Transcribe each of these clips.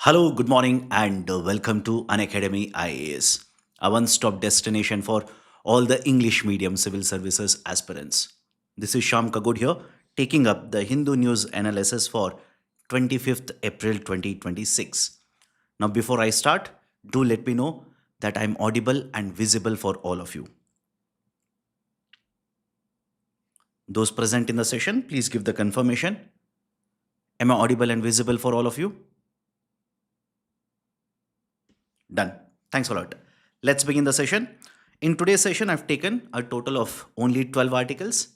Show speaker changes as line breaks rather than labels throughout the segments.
Hello, good morning, and welcome to Unacademy IAS, a one stop destination for all the English medium civil services aspirants. This is Shyam here, taking up the Hindu news analysis for 25th April 2026. Now, before I start, do let me know that I'm audible and visible for all of you. Those present in the session, please give the confirmation. Am I audible and visible for all of you? Done. Thanks a lot. Let's begin the session. In today's session, I've taken a total of only 12 articles.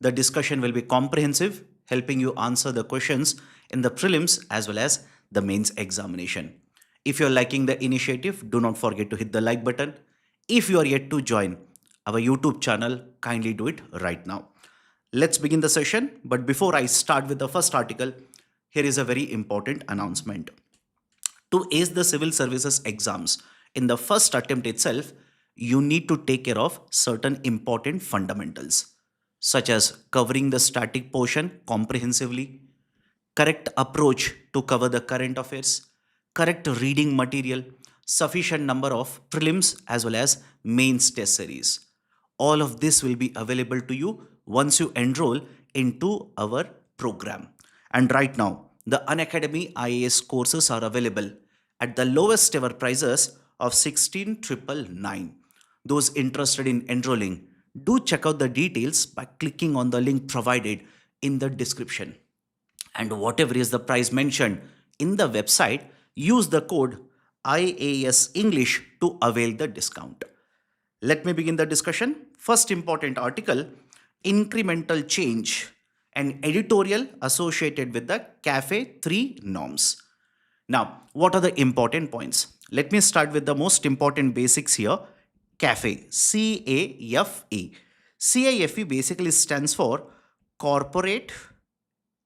The discussion will be comprehensive, helping you answer the questions in the prelims as well as the mains examination. If you're liking the initiative, do not forget to hit the like button. If you are yet to join our YouTube channel, kindly do it right now. Let's begin the session. But before I start with the first article, here is a very important announcement. To ace the civil services exams in the first attempt itself, you need to take care of certain important fundamentals, such as covering the static portion comprehensively, correct approach to cover the current affairs, correct reading material, sufficient number of prelims as well as mains test series. All of this will be available to you once you enroll into our program. And right now, the Unacademy IAS courses are available at the lowest ever prices of 16,999. Those interested in enrolling, do check out the details by clicking on the link provided in the description. And whatever is the price mentioned in the website, use the code IAS English to avail the discount. Let me begin the discussion. First important article, incremental change, an editorial associated with the CAFE 3 norms. Now, what are the important points? Let me start with the most important basics here. CAFE, C-A-F-E. CAFE basically stands for Corporate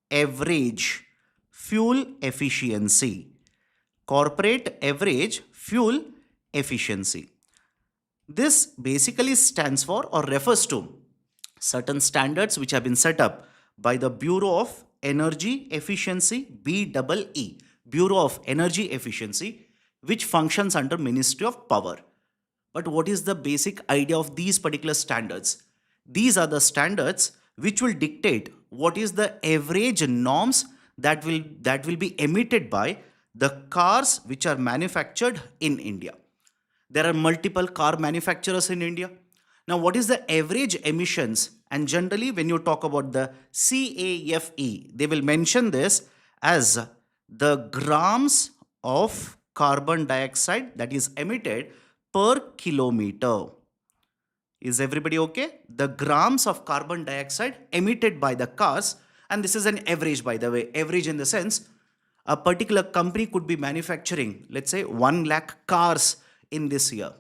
Average Fuel Efficiency. Corporate Average Fuel Efficiency. This basically stands for or refers to certain standards which have been set up by the Bureau of Energy Efficiency, BEE, Bureau of Energy Efficiency, which functions under Ministry of Power. But what is the basic idea of these particular standards? These are the standards which will dictate what is the average norms that will be emitted by the cars which are manufactured in India. There are multiple car manufacturers in India. Now, what is the average emissions? And generally, when you talk about the CAFE, they will mention this as the grams of carbon dioxide that is emitted per kilometer. Is everybody okay? The grams of carbon dioxide emitted by the cars, and this is an average, by the way, average in the sense a particular company could be manufacturing, let's say, 1 lakh cars in this year.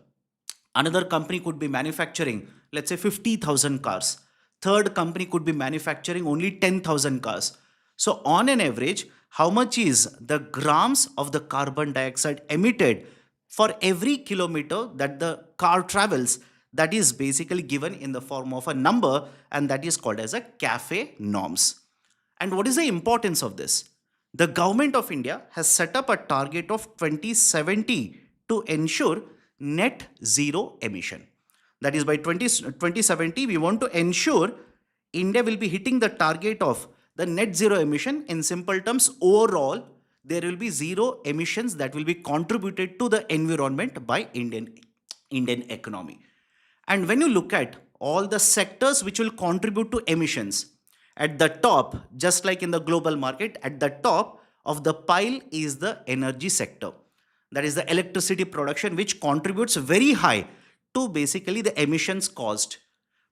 Another company could be manufacturing, let's say, 50,000 cars. Third company could be manufacturing only 10,000 cars. So on an average, how much is the grams of the carbon dioxide emitted for every kilometer that the car travels? That is basically given in the form of a number, and that is called as a CAFE norms. And what is the importance of this? The government of India has set up a target of 2070 to ensure net zero emission. That is, by 2070, we want to ensure India will be hitting the target of the net zero emission. In simple terms, overall, there will be zero emissions that will be contributed to the environment by Indian economy. And when you look at all the sectors which will contribute to emissions, at the top, just like in the global market, at the top of the pile is the energy sector. That is the electricity production, which contributes very high to basically the emissions caused.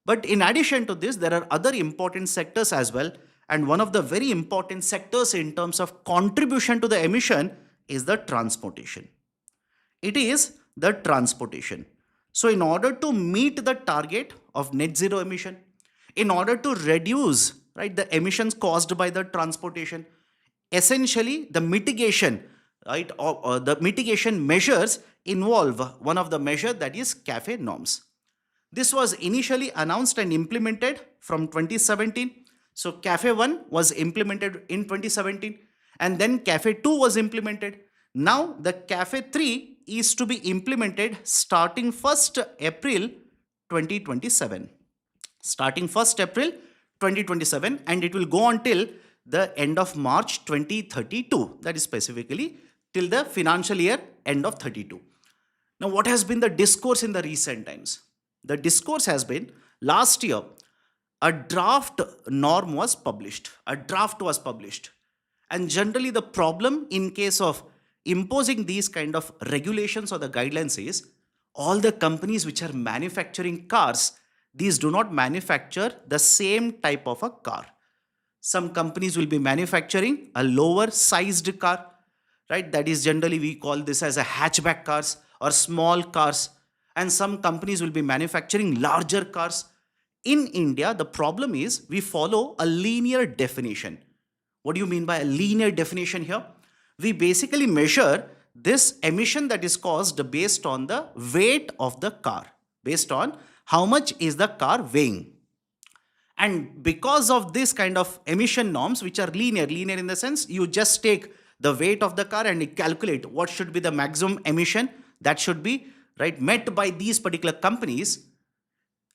But in addition to this, there are other important sectors as well. And one of the very important sectors in terms of contribution to the emission is the transportation. It is the transportation. So in order to meet the target of net zero emission, in order to reduce the emissions caused by the transportation, essentially the mitigation, or the mitigation measures involve one of the measure, that is CAFE norms. This was initially announced and implemented from 2017. So CAFE 1 was implemented in 2017, and then CAFE 2 was implemented. Now the CAFE 3 is to be implemented starting 1st April 2027. Starting 1st April 2027, and it will go until the end of March 2032. That is specifically till the financial year end of 32. Now, what has been the discourse in the recent times? The discourse has been last year, a draft norm was published. A draft was published. And generally, the problem in case of imposing these kind of regulations or the guidelines is all the companies which are manufacturing cars, these do not manufacture the same type of a car. Some companies will be manufacturing a lower sized car, right? That is generally we call this as a hatchback cars or small cars. And some companies will be manufacturing larger cars. In India, the problem is we follow a linear definition. What do you mean by a linear definition here? We basically measure this emission that is caused based on the weight of the car, based on how much is the car weighing. And because of this kind of emission norms, which are linear in the sense you just take the weight of the car and you calculate what should be the maximum emission that should be right met by these particular companies.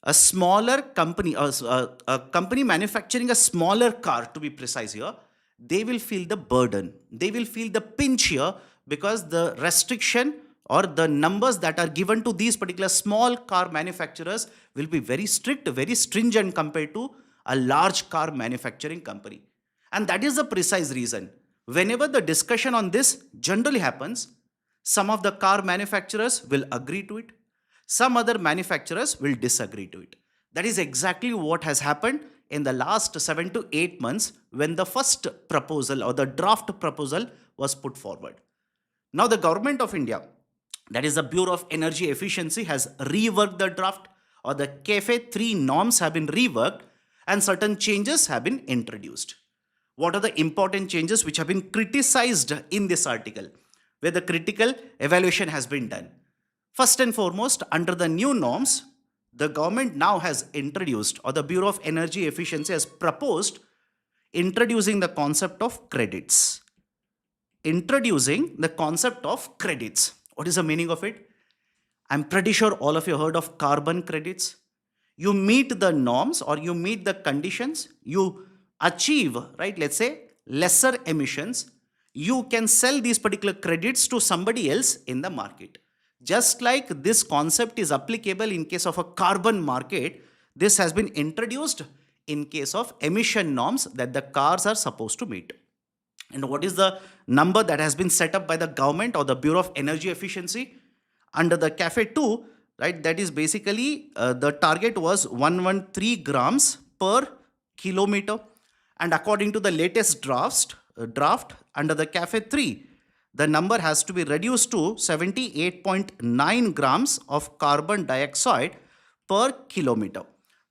A smaller company, a company manufacturing a smaller car, to be precise here, they will feel the burden. They will feel the pinch here because the restriction or the numbers that are given to these particular small car manufacturers will be very strict, very stringent compared to a large car manufacturing company. And that is the precise reason. Whenever the discussion on this generally happens, some of the car manufacturers will agree to it. Some other manufacturers will disagree to it. That is exactly what has happened in the last 7 to 8 months when the first proposal or the draft proposal was put forward. Now the government of India, that is the Bureau of Energy Efficiency, has reworked the draft, or the CAFE 3 norms have been reworked and certain changes have been introduced. What are the important changes which have been criticized in this article, where the critical evaluation has been done? First and foremost, under the new norms, the government now has introduced, or the Bureau of Energy Efficiency has proposed, introducing the concept of credits. Introducing the concept of credits. What is the meaning of it? I'm pretty sure all of you heard of carbon credits. You meet the norms or you meet the conditions, you achieve, right, let's say, lesser emissions, you can sell these particular credits to somebody else in the market. Just like this concept is applicable in case of a carbon market, this has been introduced in case of emission norms that the cars are supposed to meet. And what is the number that has been set up by the government or the Bureau of Energy Efficiency? Under the CAFE 2, right, that is basically the target was 113 grams per kilometer. And according to the latest draft under the CAFE 3, the number has to be reduced to 78.9 grams of carbon dioxide per kilometer.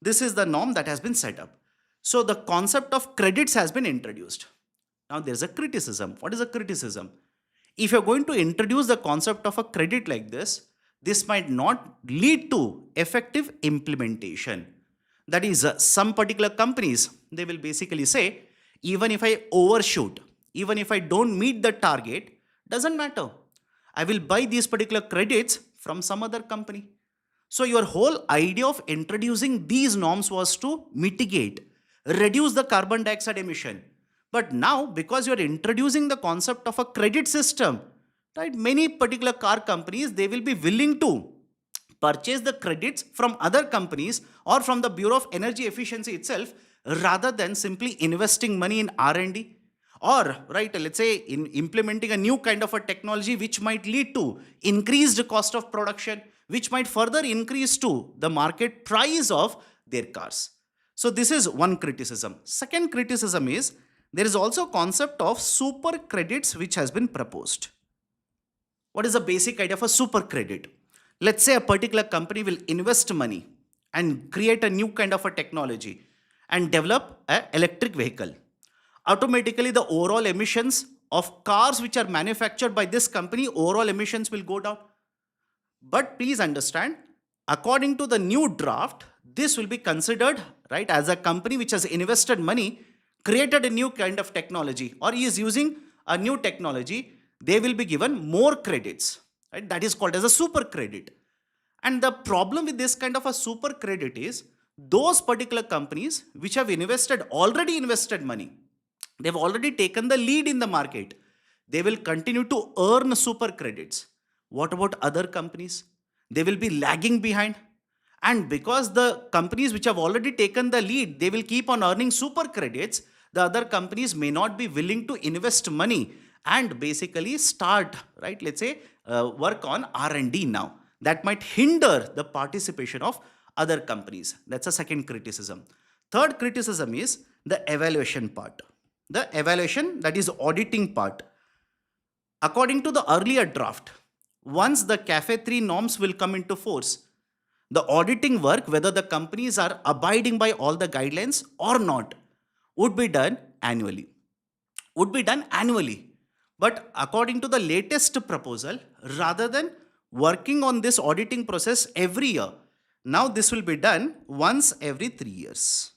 This is the norm that has been set up. So the concept of credits has been introduced. Now there's a criticism. What is a criticism? If you're going to introduce the concept of a credit like this might not lead to effective implementation. That is, some particular companies, they will basically say, even if I overshoot, even if I don't meet the target, doesn't matter. I will buy these particular credits from some other company. So your whole idea of introducing these norms was to mitigate, reduce the carbon dioxide emission. But now, because you're introducing the concept of a credit system, right, many particular car companies, they will be willing to purchase the credits from other companies or from the Bureau of Energy Efficiency itself, rather than simply investing money in R&D. Or, right, let's say in implementing a new kind of a technology which might lead to increased cost of production, which might further increase to the market price of their cars. So this is one criticism. Second criticism is there is also a concept of super credits which has been proposed. What is the basic idea of a super credit? Let's say a particular company will invest money and create a new kind of a technology and develop an electric vehicle. Automatically the overall emissions of cars which are manufactured by this company, overall emissions will go down. But please understand, according to the new draft, this will be considered, right, as a company which has invested money, created a new kind of technology, or is using a new technology. they will be given more credits, right? That is called as a super credit. And the problem with this kind of a super credit is those particular companies which have already invested money, they've already taken the lead in the market, they will continue to earn super credits. What about other companies? They will be lagging behind. And because the companies which have already taken the lead, they will keep on earning super credits, the other companies may not be willing to invest money and basically start, right, let's say, work on R&D now. That might hinder the participation of other companies. That's a second criticism. Third criticism is the evaluation part. The evaluation, that is auditing part. According to the earlier draft, once the CAFE 3 norms will come into force, the auditing work, whether the companies are abiding by all the guidelines or not, would be done annually. But according to the latest proposal, rather than working on this auditing process every year, now this will be done once every 3 years.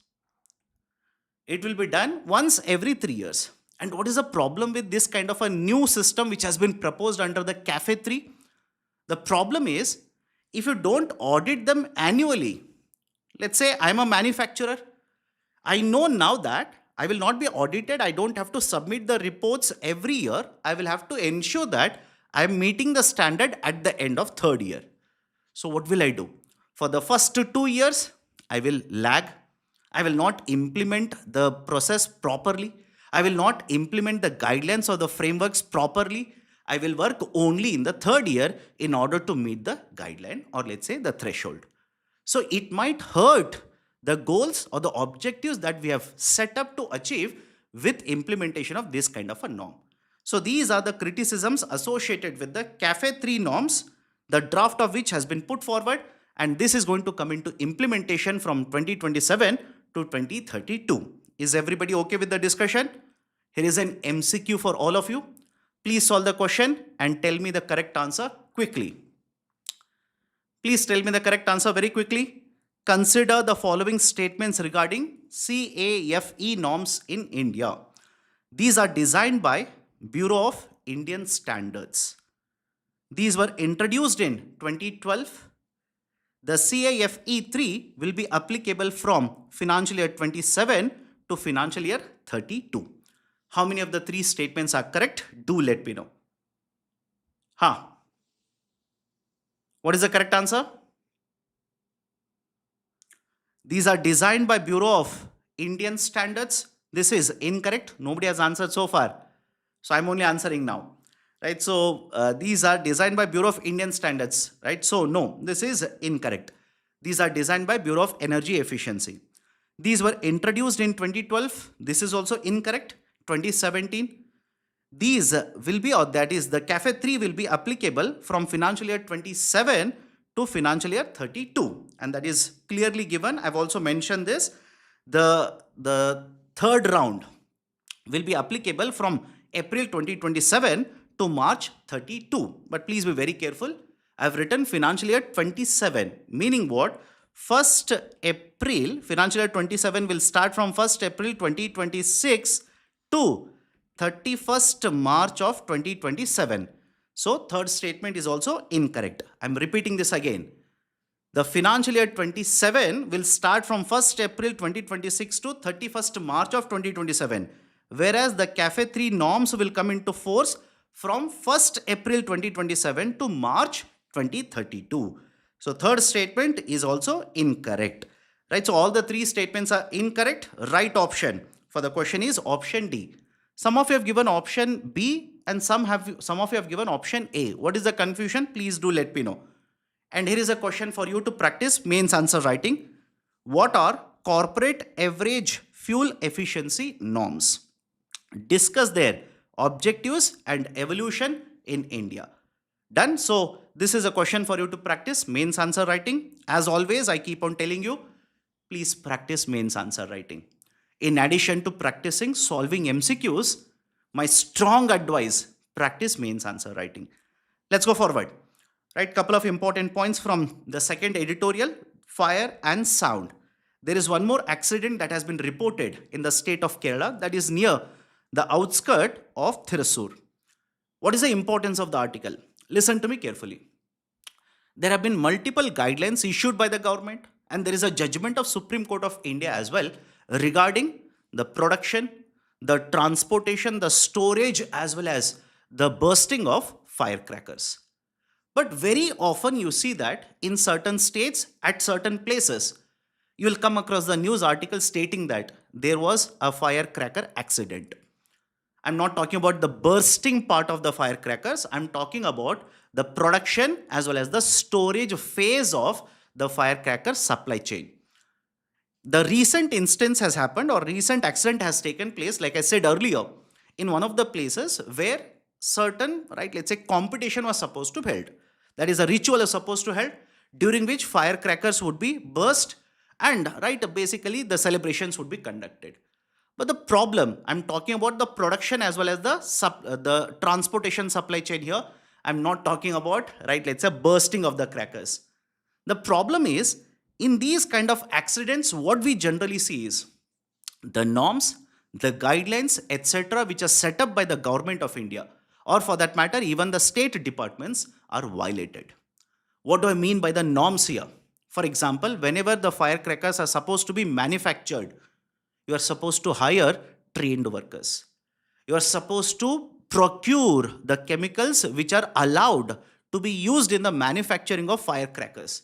It will be done once every 3 years. And what is the problem with this kind of a new system which has been proposed under the CAFE 3? The problem is, if you don't audit them annually, let's say I'm a manufacturer, I know now that I will not be audited, I don't have to submit the reports every year, I will have to ensure that I'm meeting the standard at the end of third year. So what will I do? For the first 2 years, I will lag, I will not implement the process properly, I will not implement the guidelines or the frameworks properly, I will work only in the third year in order to meet the guideline or let's say the threshold. So it might hurt the goals or the objectives that we have set up to achieve with implementation of this kind of a norm. So these are the criticisms associated with the CAFE 3 norms, the draft of which has been put forward, and this is going to come into implementation from 2027 to 2032. Is everybody okay with the discussion? Here is an MCQ for all of you. Please solve the question and tell me the correct answer quickly. Please tell me the correct answer very quickly. Consider the following statements regarding CAFE norms in India. These are designed by Bureau of Indian Standards. These were introduced in 2012. The CAFE 3 will be applicable from financial year 27 to financial year 32. How many of the three statements are correct? Do let me know. What is the correct answer? These are designed by Bureau of Indian Standards. This is incorrect. Nobody has answered so far. So I'm only answering now. Right? So these are designed by Bureau of Indian Standards. Right? So no, this is incorrect. These are designed by Bureau of Energy Efficiency. These were introduced in 2012. This is also incorrect. 2017. These will be, or that is the CAFE 3 will be applicable from financial year 27 to financial year 32. And that is clearly given. I've also mentioned this. The third round will be applicable from April 2027 to March 32. But please be very careful. I've written financial year 27, meaning what? 1st April, financial year 27 will start from 1st April 2026 to 31st March of 2027. So third statement is also incorrect. I'm repeating this again. The financial year 27 will start from 1st April 2026 to 31st March of 2027. Whereas the CAFE 3 norms will come into force from 1st April 2027 to March 2032. So third statement is also incorrect. Right? So all the three statements are incorrect. Right option for the question is option D. Some of you have given option B and some of you have given option A. What is the confusion? Please do let me know. And here is a question for you to practice mains answer writing. What are corporate average fuel efficiency norms? Discuss their objectives and evolution in India. Done? So this is a question for you to practice mains answer writing. As always, I keep on telling you, please practice mains answer writing. In addition to practicing solving MCQs, my strong advice, practice mains answer writing. Let's go forward. Right, couple of important points from the second editorial, fire and sound. There is one more accident that has been reported in the state of Kerala, that is near the outskirt of Thrissur. What is the importance of the article? Listen to me carefully. There have been multiple guidelines issued by the government, and there is a judgment of Supreme Court of India as well regarding the production, the transportation, the storage, as well as the bursting of firecrackers. But very often you see that in certain states, at certain places, you will come across the news article stating that there was a firecracker accident. I'm not talking about the bursting part of the firecrackers. I'm talking about the production as well as the storage phase of the firecracker supply chain. The recent instance has happened, or recent accident has taken place, like I said earlier, in one of the places where certain, right, let's say competition was supposed to be held. That is, a ritual is supposed to be held, during which firecrackers would be burst and, right, basically the celebrations would be conducted. But the problem, I'm talking about the production as well as the transportation supply chain here. I'm not talking about, right, let's say bursting of the crackers. The problem is, in these kind of accidents, what we generally see is the norms, the guidelines, etc., which are set up by the government of India, or for that matter, even the state departments, are violated. What do I mean by the norms here? For example, whenever the firecrackers are supposed to be manufactured, you are supposed to hire trained workers. You are supposed to procure the chemicals which are allowed to be used in the manufacturing of firecrackers.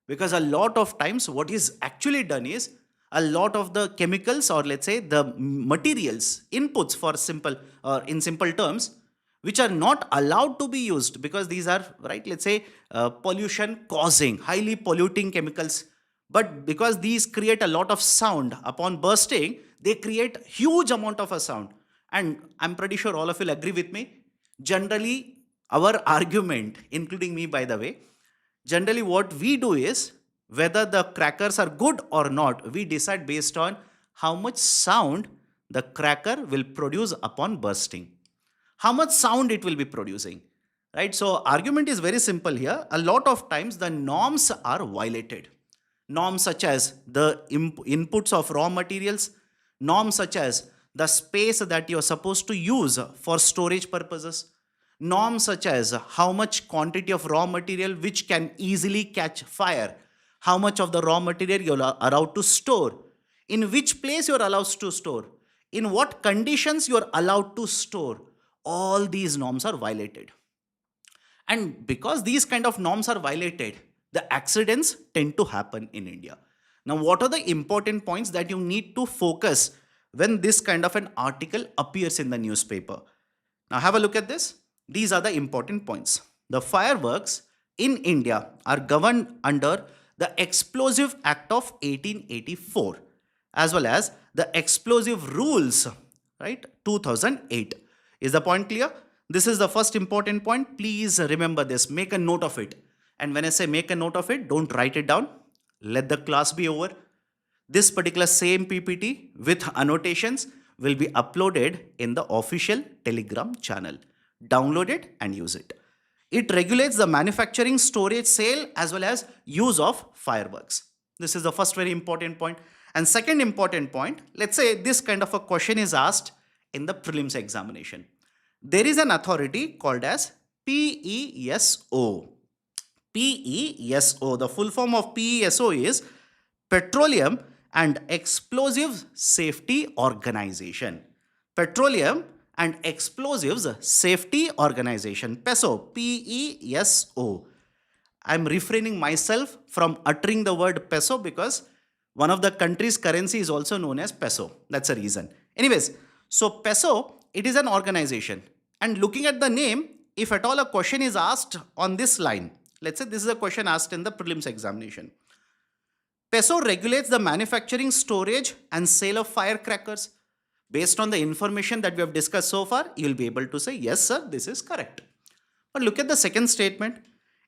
Because a lot of times, what is actually done is a lot of the chemicals, or let's say the materials, inputs for simple, or in simple terms, which are not allowed to be used because these are, right, let's say pollution causing, highly polluting chemicals. But because these create a lot of sound upon bursting, they create huge amount of a sound. And I'm pretty sure all of you will agree with me. Generally, our argument, including me by the way, generally what we do is, whether the crackers are good or not, we decide based on how much sound the cracker will produce upon bursting. How much sound it will be producing. Right? So argument is very simple here. A lot of times the norms are violated. Norms such as the inputs of raw materials, norms such as the space that you're supposed to use for storage purposes, norms such as how much quantity of raw material which can easily catch fire, how much of the raw material you're allowed to store, in which place you're allowed to store, in what conditions you're allowed to store. All these norms are violated. And because these kind of norms are violated, the accidents tend to happen in India. Now, what are the important points that you need to focus when this kind of an article appears in the newspaper? Now, have a look at this. These are the important points. The fireworks in India are governed under the Explosive Act of 1884, as well as the Explosive Rules, right, 2008. Is the point clear? This is the first important point. Please remember this. Make a note of it. And when I say make a note of it, don't write it down. Let the class be over. This particular same PPT with annotations will be uploaded in the official Telegram channel. Download it and use it. It regulates the manufacturing, storage, sale, as well as use of fireworks. This is the first very important point. And second important point, let's say this kind of a question is asked in the prelims examination. There is an authority called as PESO. PESO, the full form of PESO is Petroleum and Explosives Safety Organization. Petroleum and Explosives Safety Organization, PESO, PESO. I'm refraining myself from uttering the word peso because one of the country's currency is also known as peso. That's a reason. Anyways, so peso, it is an organization. And looking at the name, if at all a question is asked on this line, let's say this is a question asked in the prelims examination. PESO regulates the manufacturing, storage, and sale of firecrackers. Based on the information that we have discussed so far, you will be able to say, yes, sir, this is correct. But look at the second statement.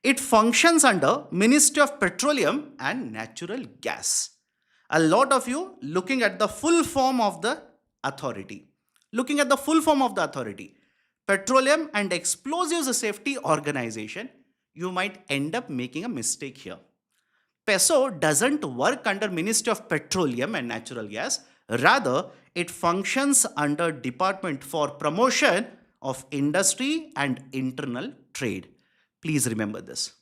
It functions under Ministry of Petroleum and Natural Gas. A lot of you looking at the full form of the authority. Looking at the full form of the authority. Petroleum and Explosives Safety Organization, you might end up making a mistake here. PESO doesn't work under Ministry of Petroleum and Natural Gas. Rather, it functions under Department for Promotion of industry and internal trade. Please remember this.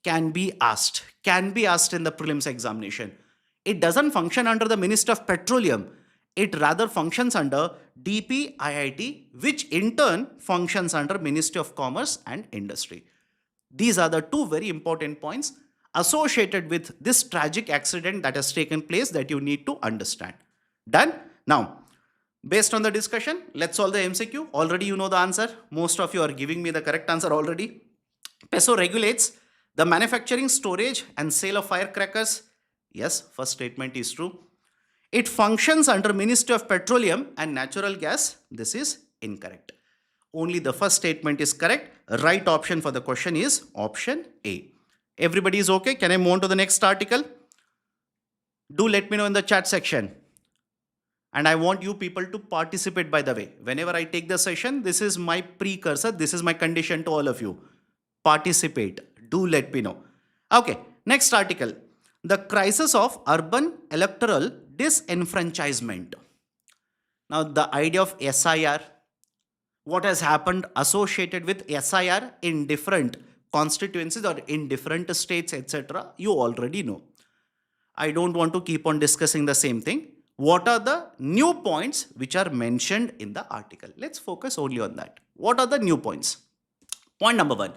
Can be asked in the prelims examination. It doesn't function under the Ministry of Petroleum. It rather functions under DPIIT, which in turn functions under Ministry of Commerce and Industry. These are the two very important points associated with this tragic accident that has taken place that you need to understand. Done? Now, based on the discussion, let's solve the MCQ. Already you know the answer. Most of you are giving me the correct answer already. PESO regulates the manufacturing, storage and sale of firecrackers. Yes, first statement is true. It functions under Ministry of Petroleum and Natural Gas. This is incorrect. Only the first statement is correct. Right option for the question is option A. Everybody is okay? Can I move on to the next article? Do let me know in the chat section. And I want you people to participate, by the way. Whenever I take the session, this is my precursor. This is my condition to all of you. Participate. Do let me know. Okay, next article. The crisis of urban electoral disenfranchisement. Now, the idea of SIR, what has happened associated with SIR in different constituencies or in different states, etc., you already know. I don't want to keep on discussing the same thing. What are the new points which are mentioned in the article? Let's focus only on that. What are the new points? Point number 1.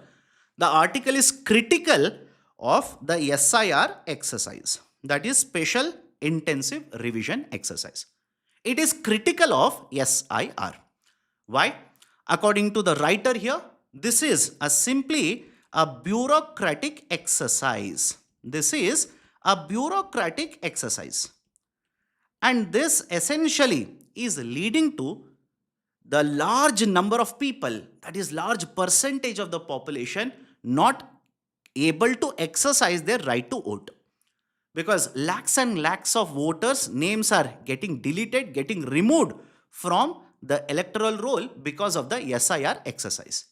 The article is critical of the SIR exercise, that is Special Intensive Revision Exercise. It is critical of SIR. Why? According to the writer here, this is simply a bureaucratic exercise. This is a bureaucratic exercise. And this essentially is leading to the large number of people, that is large percentage of the population, not able to exercise their right to vote. Because lakhs and lakhs of voters' names are getting deleted, getting removed from the electoral roll because of the SIR exercise.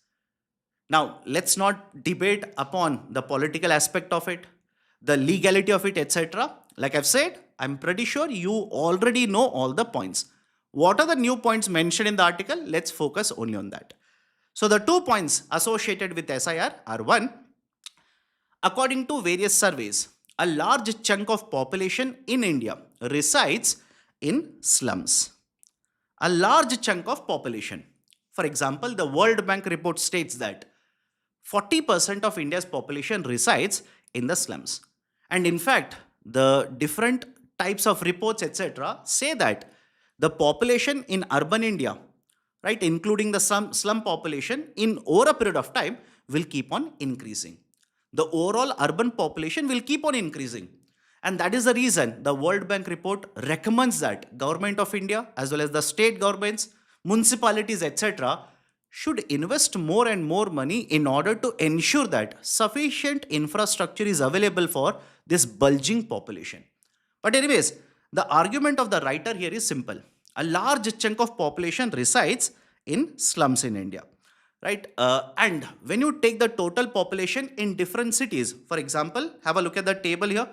Now, let's not debate upon the political aspect of it, the legality of it, etc. Like I've said, I'm pretty sure you already know all the points. What are the new points mentioned in the article? Let's focus only on that. So the 2 points associated with SIR are: 1, according to various surveys, a large chunk of population in India resides in slums. A large chunk of population. For example, the World Bank report states that 40% of India's population resides in the slums. And in fact, the different types of reports, etc., say that the population in urban India, right, including the slum population, in over a period of time will keep on increasing. The overall urban population will keep on increasing. And that is the reason the World Bank report recommends that Government of India as well as the state governments, municipalities, etc., should invest more and more money in order to ensure that sufficient infrastructure is available for this bulging population. But anyways, the argument of the writer here is simple. A large chunk of population resides in slums in India, right? And when you take the total population in different cities, for example, have a look at the table here.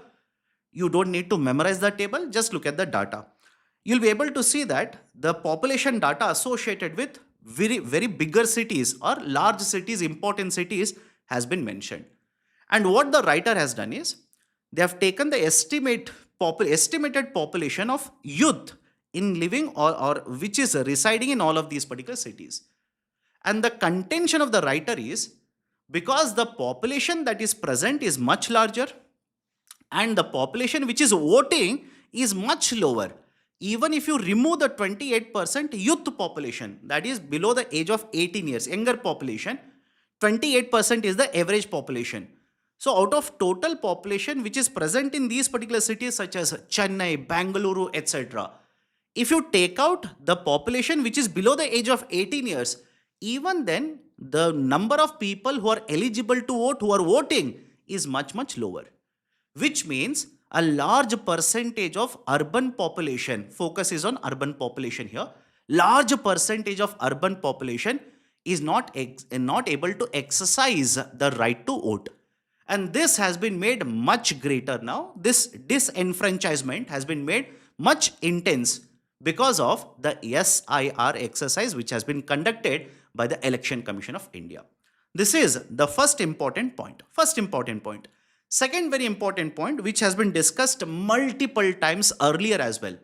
You don't need to memorize the table, just look at the data. You'll be able to see that the population data associated with very bigger cities or large cities, important cities has been mentioned. And what the writer has done is, they have taken the estimated population of youth in living or which is residing in all of these particular cities. And the contention of the writer is, because the population that is present is much larger and the population which is voting is much lower. Even if you remove the 28% youth population, that is below the age of 18 years, younger population, 28% is the average population. So out of total population which is present in these particular cities such as Chennai, Bangalore, etc., if you take out the population which is below the age of 18 years, even then the number of people who are eligible to vote, who are voting, is much lower. Which means a large percentage of urban population, focus is on urban population here, large percentage of urban population is not able to exercise the right to vote. And this has been made much greater now. This disenfranchisement has been made much intense because of the SIR exercise which has been conducted by the Election Commission of India. This is the first important point. Second very important point, which has been discussed multiple times earlier as well.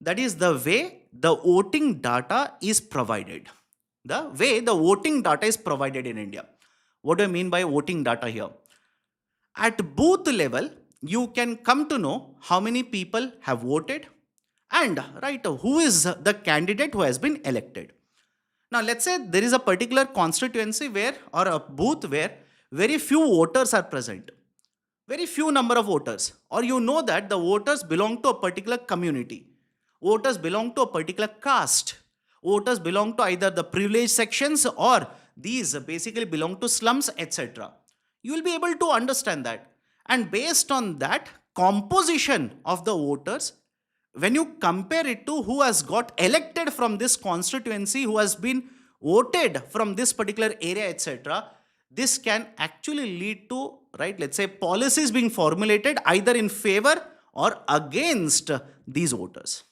That is the way the voting data is provided. The way the voting data is provided in India. What do I mean by voting data here? At booth level, you can come to know how many people have voted and who is the candidate who has been elected. Now let's say there is a particular constituency where, or a booth where, very few voters are present. Very few number of voters, or you know that the voters belong to a particular community. Voters belong to a particular caste. Voters belong to either the privileged sections or these basically belong to slums, etc. You will be able to understand that. And based on that composition of the voters, when you compare it to who has got elected from this constituency, who has been voted from this particular area, etc., this can actually lead to, let's say, policies being formulated either in favor or against these voters.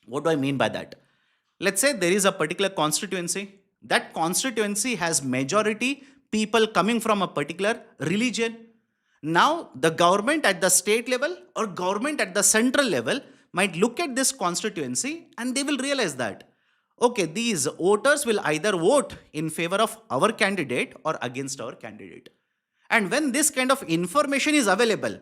What do I mean by that? Let's say there is a particular constituency. That constituency has majority people coming from a particular religion. Now, the government at the state level or government at the central level might look at this constituency and they will realize that, okay, these voters will either vote in favor of our candidate or against our candidate. And when this kind of information is available,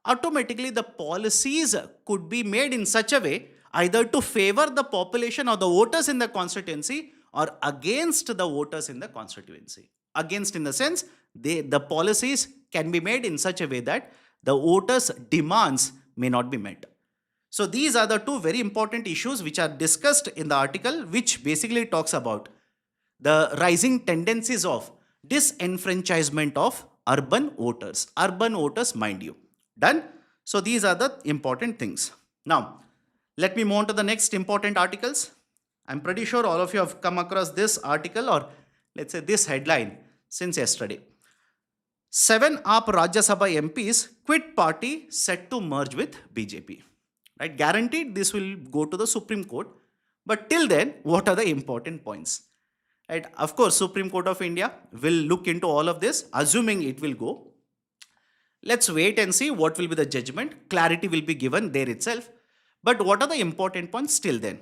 automatically the policies could be made in such a way either to favor the population or the voters in the constituency or against the voters in the constituency. Against in the sense, the policies can be made in such a way that the voters' demands may not be met. So these are the two very important issues which are discussed in the article, which basically talks about the rising tendencies of disenfranchisement of urban voters. Urban voters, mind you. Done? So these are the important things. Now, let me move on to the next important articles. I'm pretty sure all of you have come across this article or let's say this headline since yesterday. 7 AAP Rajya Sabha MPs quit party set to merge with BJP. Right? Guaranteed this will go to the Supreme Court. But till then, what are the important points? Right? Of course, Supreme Court of India will look into all of this, assuming it will go. Let's wait and see what will be the judgment. Clarity will be given there itself. But what are the important points till then?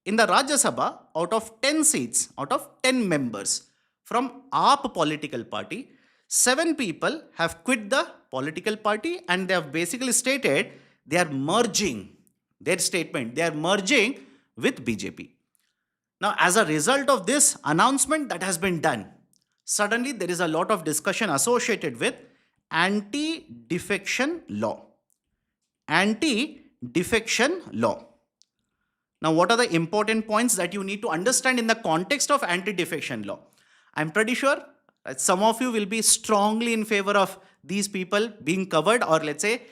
In the Rajya Sabha, out of 10 seats, out of 10 members from AAP political party, 7 people have quit the political party and they have basically stated they are merging. Their statement, they are merging with BJP. Now, as a result of this announcement that has been done, suddenly there is a lot of discussion associated with anti-defection law. Anti-defection law. Now, what are the important points that you need to understand in the context of anti-defection law? I'm pretty sure some of you will be strongly in favor of these people being covered or let's say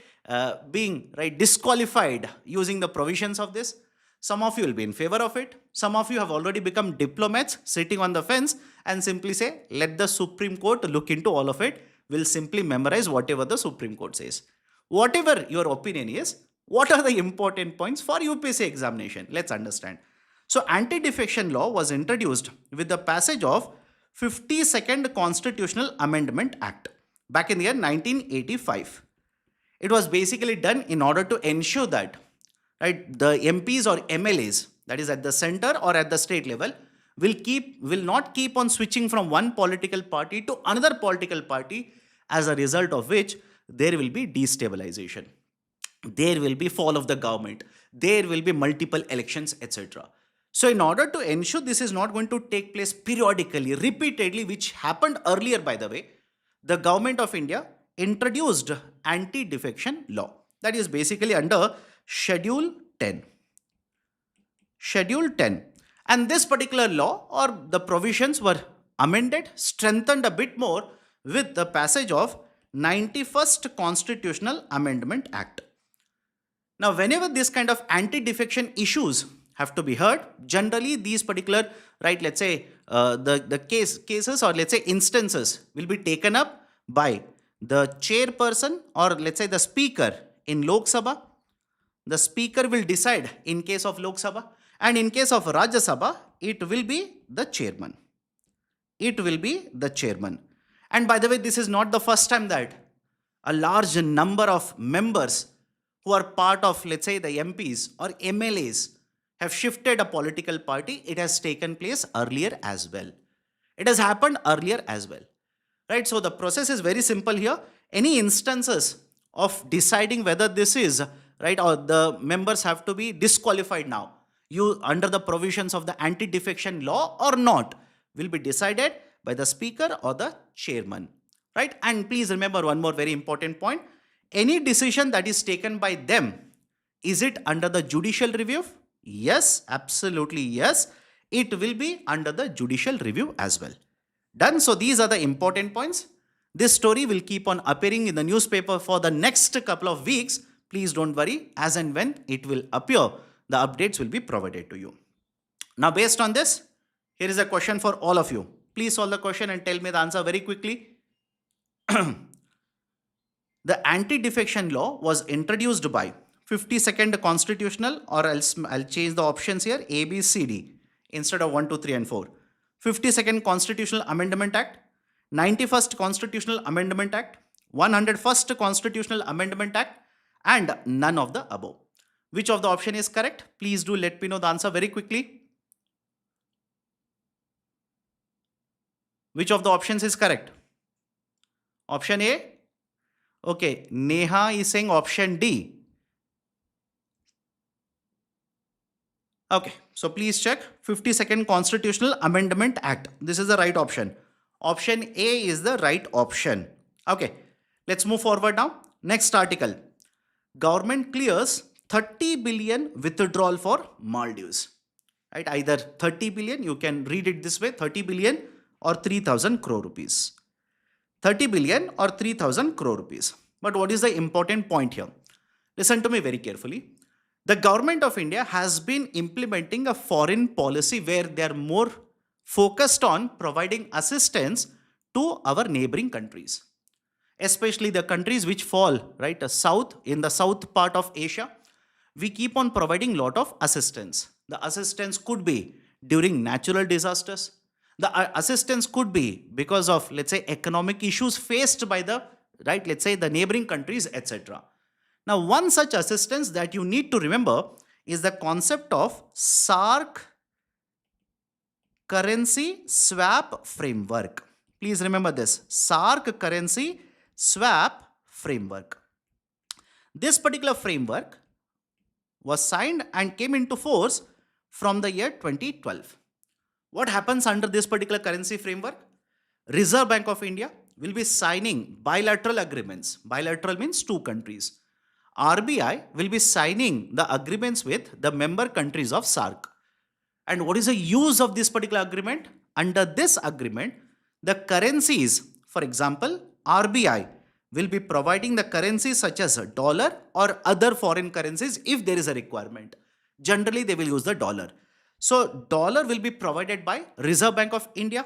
being disqualified using the provisions of this. Some of you will be in favor of it. Some of you have already become diplomats sitting on the fence and simply say, let the Supreme Court look into all of it. We'll simply memorize whatever the Supreme Court says. Whatever your opinion is, what are the important points for UPSC examination? Let's understand. So anti-defection law was introduced with the passage of 52nd Constitutional Amendment Act back in the year 1985. It was basically done in order to ensure that the MPs or MLAs, that is at the center or at the state level, will not keep on switching from one political party to another political party, as a result of which there will be destabilization. There will be fall of the government. There will be multiple elections, etc. So in order to ensure this is not going to take place periodically, repeatedly, which happened earlier by the way, the government of India introduced anti-defection law. That is basically under Schedule 10. Schedule 10. And this particular law or the provisions were amended, strengthened a bit more with the passage of 91st Constitutional Amendment Act. Now, whenever this kind of anti-defection issues have to be heard, generally these particular, let's say the cases or let's say instances will be taken up by the chairperson or let's say the speaker in Lok Sabha. The speaker will decide in case of Lok Sabha, and in case of Rajya Sabha, it will be the chairman. it will be the chairman. And by the way, this is not the first time that a large number of members who are part of, let's say, the MPs or MLAs have shifted a political party. It has taken place earlier as well. It has happened earlier as well. Right? So the process is very simple here. Any instances of deciding whether this is right or the members have to be disqualified now, you under the provisions of the anti-defection law or not, will be decided by the speaker or the chairman. Right? And please remember one more very important point. Any decision that is taken by them, is it under the judicial review? Yes, absolutely yes. It will be under the judicial review as well. Done. So these are the important points. This story will keep on appearing in the newspaper for the next couple of weeks. Please don't worry. As and when it will appear, the updates will be provided to you. Now, based on this, here is a question for all of you. Please solve the question and tell me the answer very quickly. The anti-defection law was introduced by 52nd constitutional, or else I'll change the options here, A, B, C, D instead of 1, 2, 3 and 4. 52nd Constitutional Amendment Act, 91st Constitutional Amendment Act, 101st Constitutional Amendment Act, and none of the above. Which of the option is correct? Please do let me know the answer very quickly. Which of the options is correct? Option A? Okay, Neha is saying option D. Okay, so please check 52nd Constitutional Amendment Act. This is the right option. Option A is the right option. Okay, let's move forward now. Next article. Government clears 30 billion withdrawal for Maldives. Right, either 30 billion, you can read it this way, 30 billion or 3,000 crore rupees. 30 billion or 3,000 crore rupees. But what is the important point here? Listen to me very carefully. The government of India has been implementing a foreign policy where they are more focused on providing assistance to our neighboring countries, especially the countries which fall right south, in the south part of Asia. We keep on providing lot of assistance. The assistance could be during natural disasters. The assistance could be because of, let's say, economic issues faced by the let's say the neighboring countries, etc. Now, one such assistance that you need to remember is the concept of SARC currency swap framework. Please remember this, SARC currency swap framework. This particular framework was signed and came into force from the year 2012. What happens under this particular currency framework? Reserve Bank of India will be signing bilateral agreements. Bilateral means two countries. RBI will be signing the agreements with the member countries of SARC. And what is the use of this particular agreement? Under this agreement, the currencies, for example, RBI will be providing the currencies such as dollar or other foreign currencies if there is a requirement. Generally, they will use the dollar. So, dollar will be provided by Reserve Bank of India,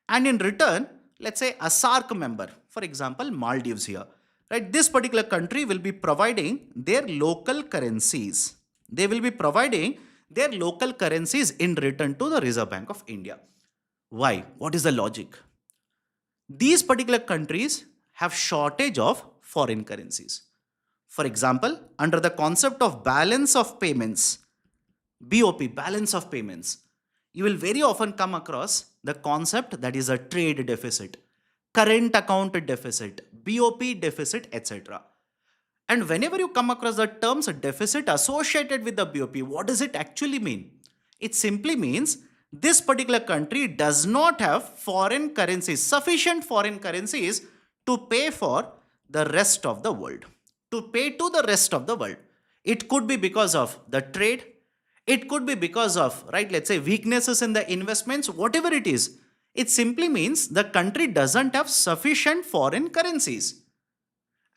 and in return, let's say a SARC member, for example, Maldives here, right? This particular country will be providing their local currencies. They will be providing their local currencies in return to the Reserve Bank of India. Why? What is the logic? These particular countries have shortage of foreign currencies. For example, under the concept of balance of payments, BOP, balance of payments, you will very often come across the concept that is a trade deficit, current account deficit, BOP deficit, etc. And whenever you come across the terms deficit associated with the BOP, what does it actually mean? It simply means this particular country does not have foreign currencies, sufficient foreign currencies to pay for the rest of the world, to pay to the rest of the world. It could be because of the trade. It could be because of, let's say weaknesses in the investments, whatever it is. It simply means the country doesn't have sufficient foreign currencies.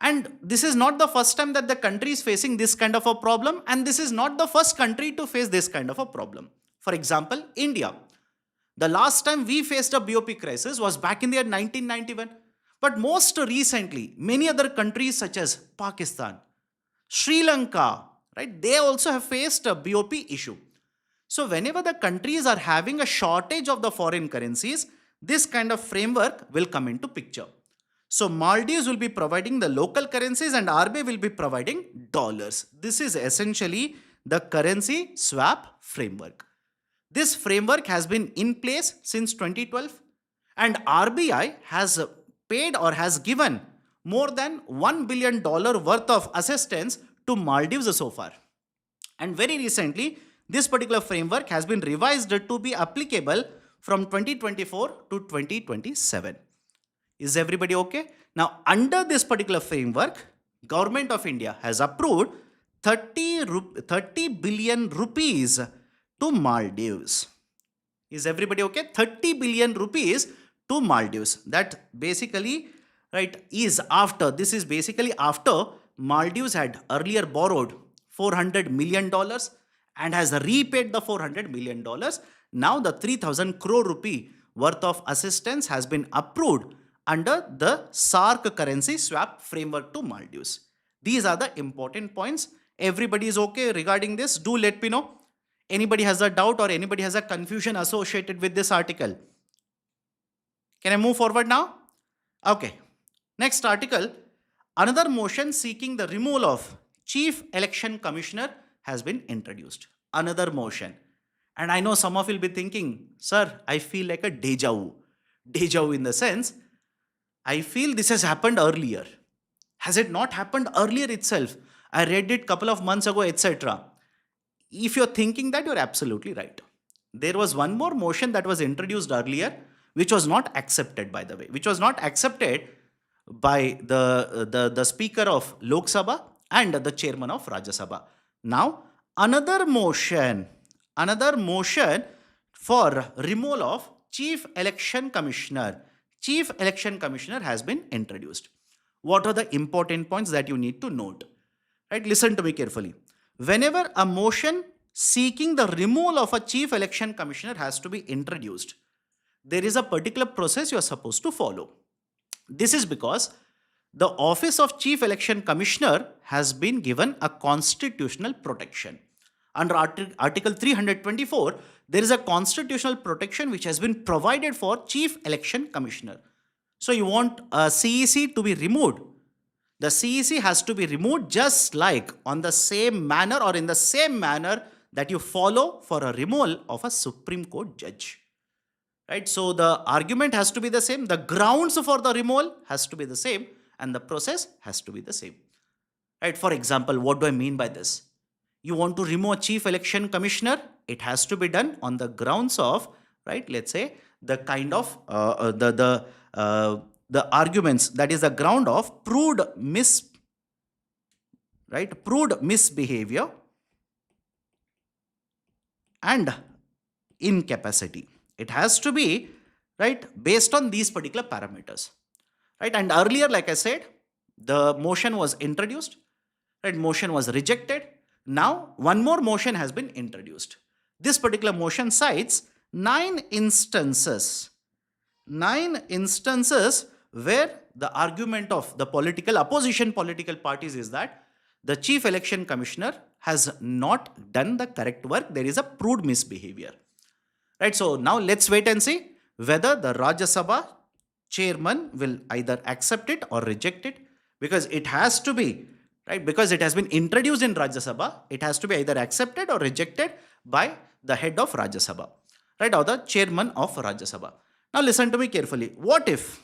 And this is not the first time that the country is facing this kind of a problem, and this is not the first country to face this kind of a problem. For example, India. The last time we faced a BOP crisis was back in the year 1991. But most recently, many other countries such as Pakistan, Sri Lanka, they also have faced a BOP issue. So whenever the countries are having a shortage of the foreign currencies, this kind of framework will come into picture. So Maldives will be providing the local currencies and RBI will be providing dollars. This is essentially the currency swap framework. This framework has been in place since 2012 and RBI has paid or has given more than $1 billion worth of assistance to Maldives so far. And very recently, this particular framework has been revised to be applicable from 2024 to 2027. Is everybody okay? Now, under this particular framework, Government of India has approved 30 billion rupees to Maldives. Is everybody okay? 30 billion rupees to Maldives. That basically, right, is after, this is basically after Maldives had earlier borrowed $400 million and has repaid the $400 million. Now the 3,000 crore rupee worth of assistance has been approved under the SARC currency swap framework to Maldives. These are the important points. Everybody is okay regarding this? Do let me know. Anybody has a doubt or anybody has a confusion associated with this article? Can I move forward now? Okay. Next article. Another motion seeking the removal of Chief Election Commissioner has been introduced. Another motion. And I know some of you will be thinking, sir, I feel like a deja vu. Deja vu in the sense, I feel this has happened earlier. Has it not happened earlier itself? I read it a couple of months ago, etc. If you're thinking that, you're absolutely right. There was one more motion that was introduced earlier, which was not accepted, by the way, which was not accepted by the Speaker of Lok Sabha and the Chairman of Rajya Sabha. Now, another motion for removal of Chief Election Commissioner. Chief Election Commissioner has been introduced. What are the important points that you need to note? Right, listen to me carefully. Whenever a motion seeking the removal of a Chief Election Commissioner has to be introduced, there is a particular process you are supposed to follow. This is because the office of Chief Election Commissioner has been given a constitutional protection. Under Article 324, there is a constitutional protection which has been provided for Chief Election Commissioner. So you want a CEC to be removed. The CEC has to be removed just like on the same manner or in the same manner that you follow for a removal of a Supreme Court judge. Right? So the argument has to be the same. The grounds for the removal has to be the same and the process has to be the same. Right? For example, what do I mean by this? You want to remove a Chief Election Commissioner, it has to be done on the grounds of, right, let's say, the kind of, the arguments, that is the ground of proved misbehavior and incapacity. It has to be, right, based on these particular parameters. Right? And earlier, like I said, the motion was introduced, right, motion was rejected. Now, one more motion has been introduced. This particular motion cites 9 instances where the argument of the opposition political parties is that the Chief Election Commissioner has not done the correct work. There is a proved misbehavior. Right? So now let's wait and see whether the Rajya Sabha chairman will either accept it or reject it, because it has to be, right, because it has been introduced in Rajya Sabha, it has to be either accepted or rejected by the head of Rajya Sabha, right, or the chairman of Rajya Sabha. Now listen to me carefully. What if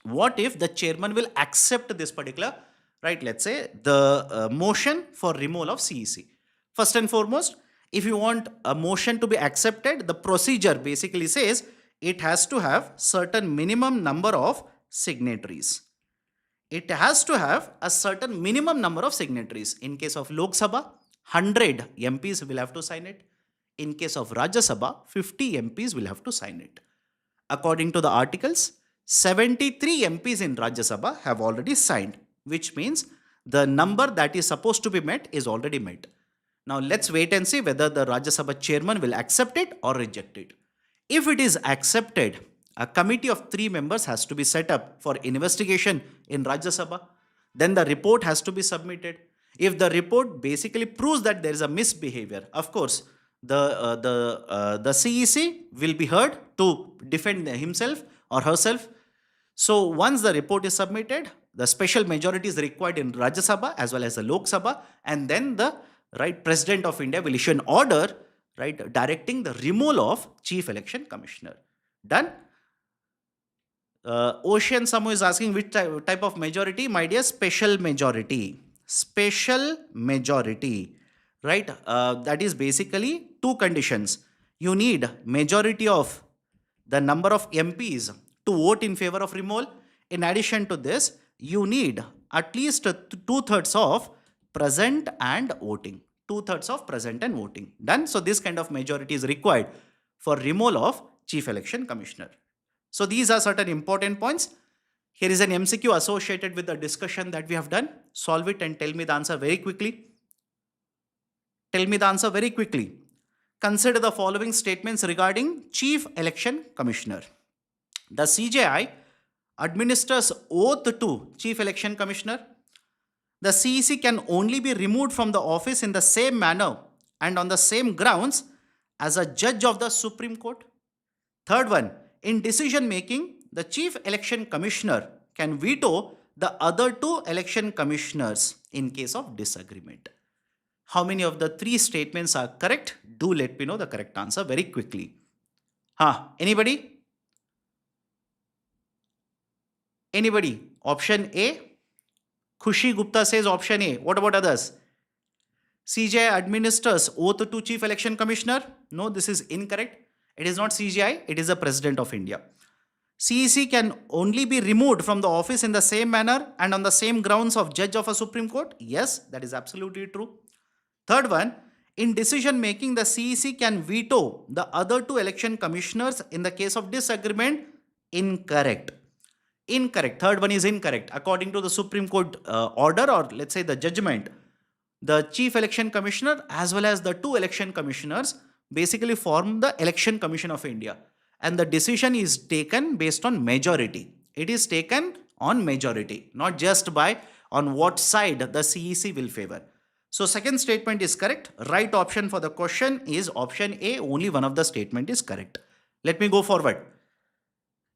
the chairman will accept this particular, right, let's say the motion for removal of CEC? First and foremost, if you want a motion to be accepted, the procedure basically says it has to have certain minimum number of signatories. It has to have a certain minimum number of signatories. In case of Lok Sabha, 100 MPs will have to sign it. In case of Rajya Sabha, 50 MPs will have to sign it. According to the articles, 73 MPs in Rajya Sabha have already signed, which means the number that is supposed to be met is already met. Now let's wait and see whether the Rajya Sabha chairman will accept it or reject it. If it is accepted, a committee of 3 members has to be set up for investigation in Rajya Sabha. Then the report has to be submitted. If the report basically proves that there is a misbehavior, of course, the CEC will be heard to defend himself or herself. So once the report is submitted, the special majority is required in Rajya Sabha as well as the Lok Sabha, and then the President of India will issue an order directing the removal of Chief Election Commissioner. Done. Ocean Samu is asking which type of majority? My dear, special majority. Special majority. Right? That is basically two conditions. You need majority of the number of MPs to vote in favor of removal. In addition to this, you need at least 2/3 of present and voting. 2/3 of present and voting. Done? So this kind of majority is required for removal of Chief Election Commissioner. So these are certain important points. Here is an MCQ associated with the discussion that we have done. Solve it and tell me the answer very quickly. Tell me the answer very quickly. Consider the following statements regarding Chief Election Commissioner. The CJI administers oath to Chief Election Commissioner. The CEC can only be removed from the office in the same manner and on the same grounds as a judge of the Supreme Court. Third one, in decision making, the Chief Election Commissioner can veto the other two election commissioners in case of disagreement. How many of the three statements are correct? Do let me know the correct answer very quickly. Anybody? Anybody? Option A. Khushi Gupta says option A. What about others? CJI administers oath to Chief Election Commissioner. No, this is incorrect. It is not CJI, it is the President of India. CEC can only be removed from the office in the same manner and on the same grounds of judge of a Supreme Court. Yes, that is absolutely true. Third one, in decision making, the CEC can veto the other two election commissioners in the case of disagreement. Incorrect. Incorrect. Third one is incorrect. According to the Supreme Court order, or let's say the judgment, the Chief Election Commissioner as well as the two election commissioners basically form the Election Commission of India. And the decision is taken based on majority. It is taken on majority, not just by on what side the CEC will favor. So second statement is correct. Right option for the question is option A. Only one of the statement is correct. Let me go forward.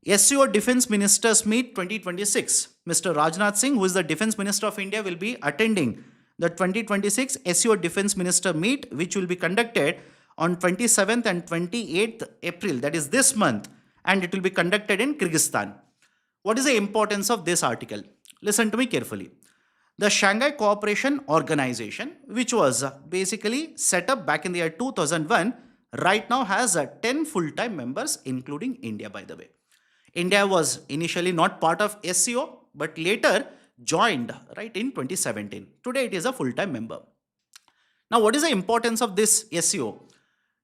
SCO Defence Ministers Meet 2026. Mr. Rajnath Singh, who is the Defence Minister of India, will be attending the 2026 SCO Defence Minister Meet, which will be conducted on 27th and 28th April, that is this month, and it will be conducted in Kyrgyzstan. What is the importance of this article? Listen to me carefully. The Shanghai Cooperation Organization, which was basically set up back in the year 2001, right now has 10 full-time members, including India, by the way. India was initially not part of SCO, but later joined in 2017. Today it is a full-time member. Now, what is the importance of this SCO?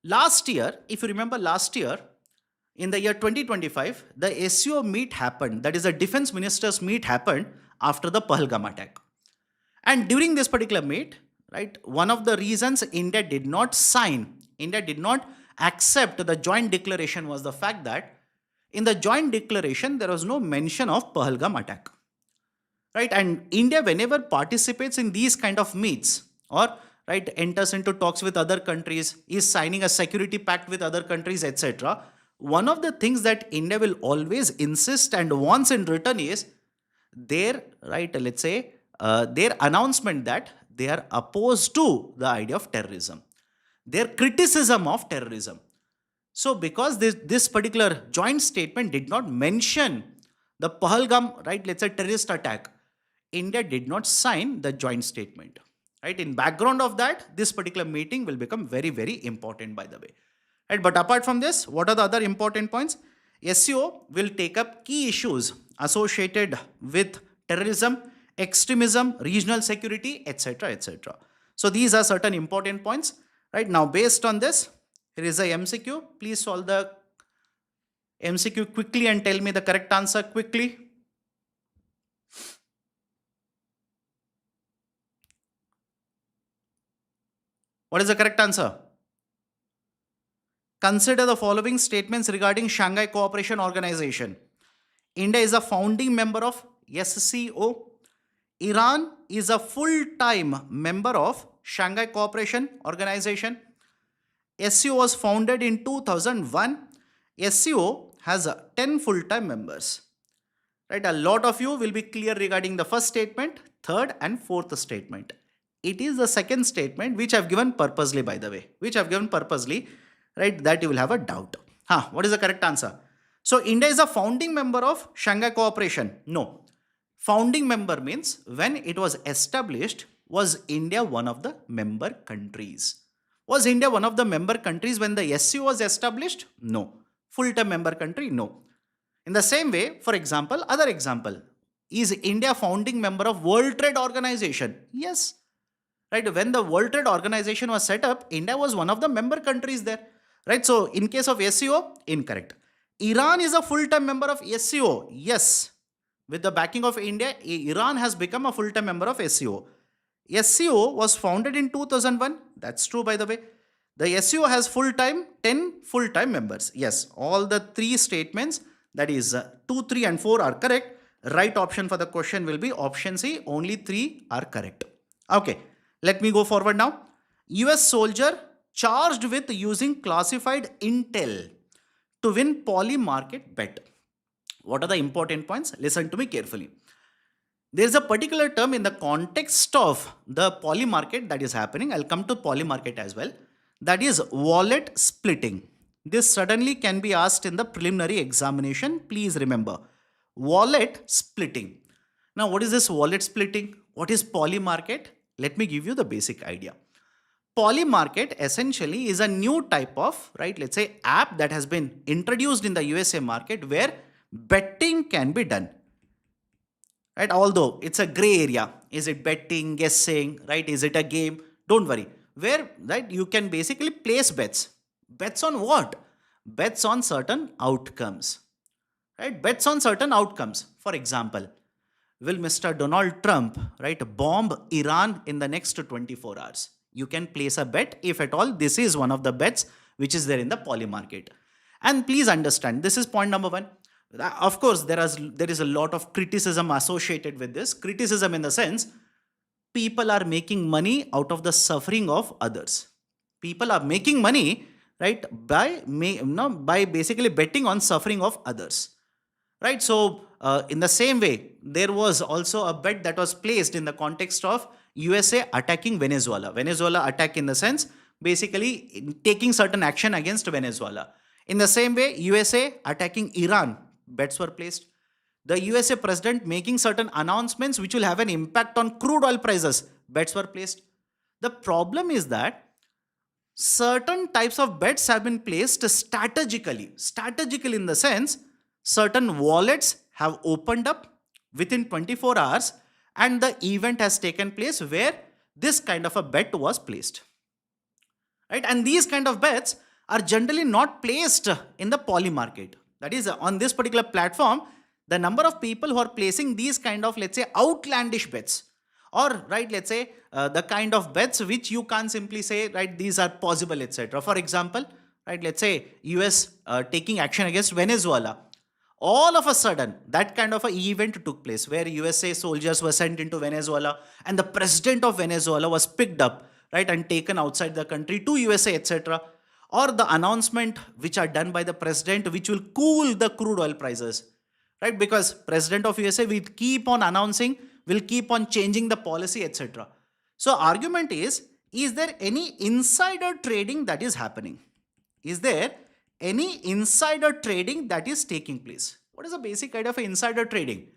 Last year, if you remember last year, in the year 2025, the SCO meet happened, that is the defense ministers meet happened after the Pahalgam attack. And during this particular meet, one of the reasons India did not accept the joint declaration was the fact that in the joint declaration, there was no mention of Pahalgam attack. And India, whenever participates in these kind of meets or enters into talks with other countries, is signing a security pact with other countries, etc. One of the things that India will always insist and wants in return is their, their announcement that they are opposed to the idea of terrorism, their criticism of terrorism. So because this particular joint statement did not mention the Pahalgam, terrorist attack, India did not sign the joint statement. In background of that, this particular meeting will become very, very important, by the way. But apart from this, what are the other important points? SCO will take up key issues associated with terrorism, extremism, regional security, etc., etc. So these are certain important points. Now, based on this, here is a MCQ. Please solve the MCQ quickly and tell me the correct answer quickly. What is the correct answer? Consider the following statements regarding Shanghai Cooperation Organization. India is a founding member of SCO. Iran is a full-time member of Shanghai Cooperation Organization. SCO was founded in 2001. SCO has 10 full-time members. Right? A lot of you will be clear regarding the first statement, third and fourth statement. It is the second statement which I've given purposely, by the way, which I've given purposely, right, that you will have a doubt. What is the correct answer? So India is a founding member of Shanghai Cooperation. No. Founding member means when it was established, was India one of the member countries? Was India one of the member countries when the SCO was established? No. Full-time member country? No. In the same way, for example, other example, is India founding member of World Trade Organization? Yes. Right, when the World Trade Organization was set up, India was one of the member countries there. Right, so in case of SCO, incorrect. Iran is a full-time member of SCO. Yes. With the backing of India, Iran has become a full-time member of SCO. SCO was founded in 2001. That's true, by the way. The SCO has 10 full-time members. Yes, all the three statements, that is 2, 3 and 4 are correct. Right option for the question will be option C. Only 3 are correct. Okay, let me go forward now. US soldier charged with using classified intel to win Polymarket bet. What are the important points? Listen to me carefully. There is a particular term in the context of the Polymarket that is happening. I'll come to Polymarket as well. That is wallet splitting. This suddenly can be asked in the preliminary examination. Please remember, wallet splitting. Now, what is this wallet splitting? What is Polymarket? Let me give you the basic idea. Polymarket essentially is a new type of, right, let's say app that has been introduced in the USA market where betting can be done. Right, although it's a gray area. Is it betting, guessing, right? Is it a game? Don't worry. Where, right, you can basically place bets. Bets on what? Bets on certain outcomes. Right? Bets on certain outcomes. For example, will Mr. Donald Trump, right, bomb Iran in the next 24 hours? You can place a bet if at all. This is one of the bets which is there in the Polymarket. And please understand, this is point number 1. Of course, there is a lot of criticism associated with this. Criticism in the sense, people are making money out of the suffering of others. People are making money, right, by basically betting on suffering of others. Right, so in the same way, there was also a bet that was placed in the context of USA attacking Venezuela. Venezuela attack in the sense, basically taking certain action against Venezuela. In the same way, USA attacking Iran, bets were placed. The USA president making certain announcements which will have an impact on crude oil prices, bets were placed. The problem is that certain types of bets have been placed strategically. Strategically in the sense, certain wallets have opened up within 24 hours and the event has taken place where this kind of a bet was placed. Right? And these kind of bets are generally not placed in the Polymarket. That is, on this particular platform, the number of people who are placing these kind of, let's say, outlandish bets, or, right, let's say, the kind of bets which you can't simply say, right, these are possible, etc. For example, right, let's say US taking action against Venezuela. All of a sudden, that kind of an event took place where USA soldiers were sent into Venezuela and the president of Venezuela was picked up, right, and taken outside the country to USA, etc. Or the announcement which are done by the president which will cool the crude oil prices, right? Because president of USA will keep on announcing, will keep on changing the policy, etc. So argument is there any insider trading that is happening? Is there any insider trading that is taking place? What is the basic idea of insider trading?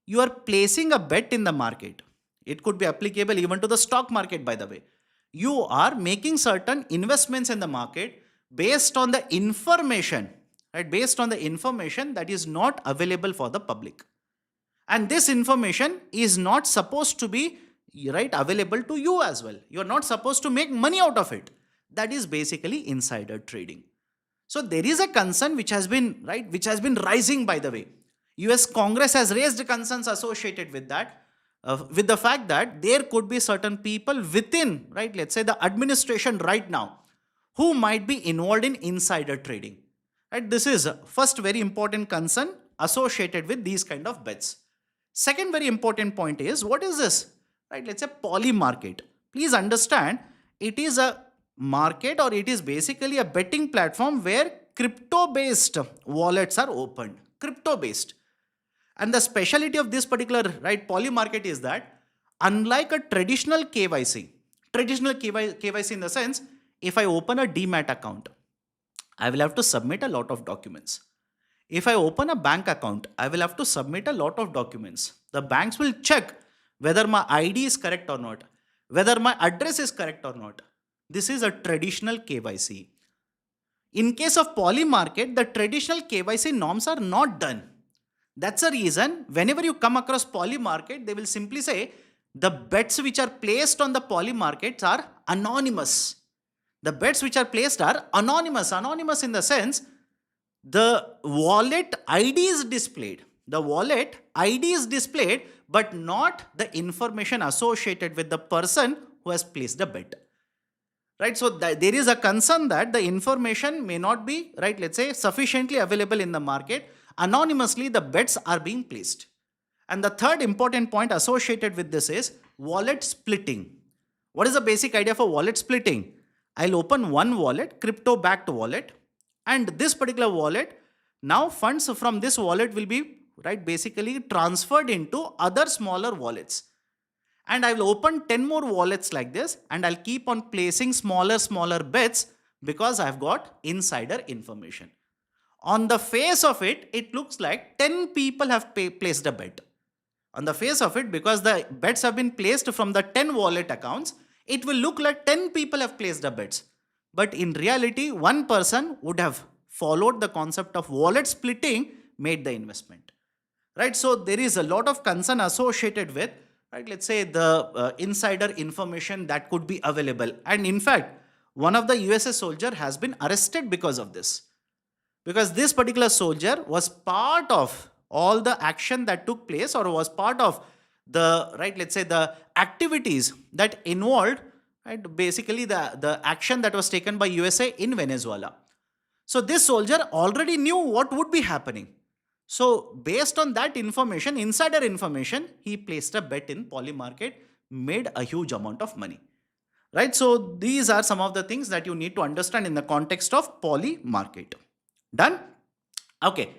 You are placing a bet in the market. It could be applicable even to the stock market, by the way. You are making certain investments in the market based on the information, right? Based on the information that is not available for the public. And this information is not supposed to be, right, available to you as well. You are not supposed to make money out of it. That is basically insider trading. So there is a concern which has been, right, which has been rising, by the way. US Congress has raised concerns associated with that. With the fact that there could be certain people within, right, let's say the administration right now, who might be involved in insider trading. Right? This is first very important concern associated with these kind of bets. Second very important point is, what is this? Right, let's say Polymarket. Please understand, it is a market, or it is basically a betting platform where crypto-based wallets are opened. Crypto-based. And the speciality of this particular Polymarket is that unlike a traditional KYC in the sense, if I open a demat account, I will have to submit a lot of documents. If I open a bank account, I will have to submit a lot of documents. The banks will check whether my ID is correct or not, whether my address is correct or not. This is a traditional KYC. In case of Polymarket, the traditional KYC norms are not done. That's the reason whenever you come across Polymarket, they will simply say the bets which are placed on the Polymarkets are anonymous. The bets which are placed are anonymous. Anonymous in the sense the wallet ID is displayed. The wallet ID is displayed, but not the information associated with the person who has placed the bet. Right, so there is a concern that the information may not be, let's say, sufficiently available in the market. Anonymously, the bets are being placed. And the third important point associated with this is wallet splitting. What is the basic idea for wallet splitting? I'll open one wallet, crypto-backed wallet, and this particular wallet, now funds from this wallet will be, basically transferred into other smaller wallets. And I will open 10 more wallets like this, and I'll keep on placing smaller bets because I've got insider information. On the face of it, it looks like 10 people have placed a bet. On the face of it, because the bets have been placed from the 10 wallet accounts, it will look like 10 people have placed the bets. But in reality, one person would have followed the concept of wallet splitting, made the investment. Right? So there is a lot of concern associated with, let's say, the insider information that could be available. And in fact, one of the USA soldier has been arrested because of this. Because this particular soldier was part of all the action that took place, or was part of the, let's say, the activities that involved, basically the action that was taken by USA in Venezuela. So this soldier already knew what would be happening. So based on that information, insider information, he placed a bet in Polymarket, made a huge amount of money. Right? So these are some of the things that you need to understand in the context of Polymarket. Done? Okay.